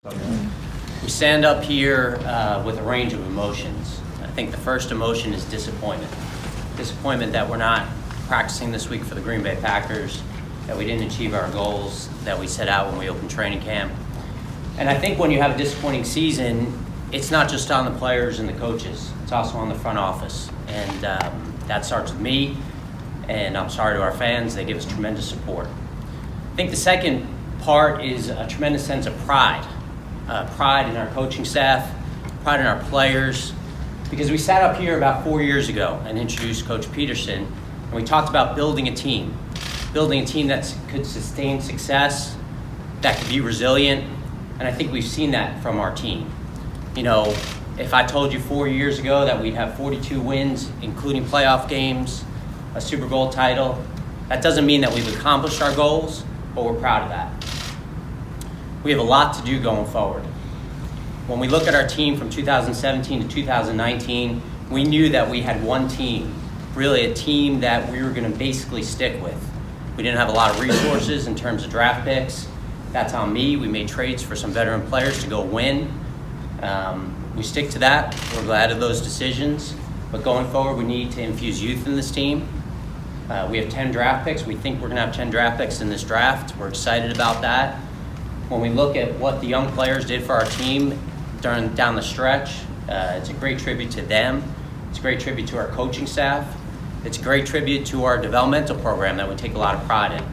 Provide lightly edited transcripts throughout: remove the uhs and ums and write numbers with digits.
We stand up here with a range of emotions. I think the first emotion is disappointment. Disappointment that we're not practicing this week for the Green Bay Packers, that we didn't achieve our goals that we set out when we opened training camp. And I think when you have a disappointing season, it's not just on the players and the coaches, it's also on the front office. And that starts with me, and I'm sorry to our fans, they give us tremendous support. I think the second part is a tremendous sense of pride. Pride in our coaching staff, pride in our players, because we sat up here about 4 years ago and introduced Coach Peterson, and we talked about building a team that could sustain success, that could be resilient, and I think we've seen that from our team. You know, if I told you 4 years ago that we'd have 42 wins, including playoff games, a Super Bowl title, that doesn't mean that we've accomplished our goals, but we're proud of that. We have a lot to do going forward. When we look at our team from 2017 to 2019, we knew that we had one team, really a team that we were going to basically stick with. We didn't have a lot of resources in terms of draft picks. That's on me. We made trades for some veteran players to go win. We stick to that. We're glad of those decisions. But going forward, we need to infuse youth in this team. We have 10 draft picks. We think we're going to have 10 draft picks in this draft. We're excited about that. When we look at what the young players did for our team down the stretch, it's a great tribute to them. It's a great tribute to our coaching staff. It's a great tribute to our developmental program that we take a lot of pride in.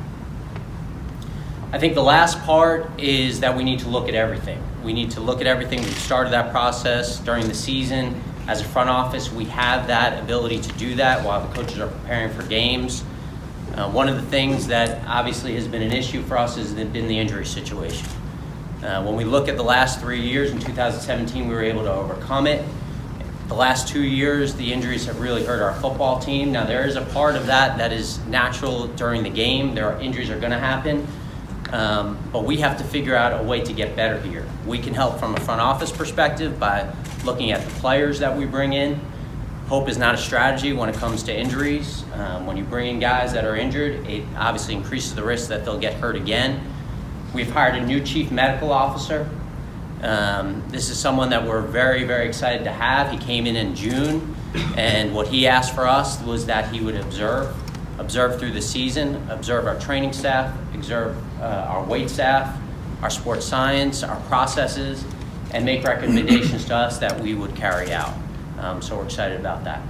I think the last part is that we need to look at everything. We need to look at everything. We've started that process during the season. As a front office, we have that ability to do that while the coaches are preparing for games. One of the things that obviously has been an issue for us has been the injury situation. When we look at the last 3 years, in 2017 we were able to overcome it. The last 2 years, the injuries have really hurt our football team. Now there is a part of that is natural during the game. Injuries are going to happen, but we have to figure out a way to get better here. We can help from a front office perspective by looking at the players that we bring in. Hope is not a strategy when it comes to injuries. When you bring in guys that are injured, it obviously increases the risk that they'll get hurt again. We've hired a new chief medical officer. This is someone that we're very, very excited to have. He came in June, and what he asked for us was that he would observe through the season, observe our training staff, observe our weight staff, our sports science, our processes, and make recommendations to us that we would carry out. So we're excited about that.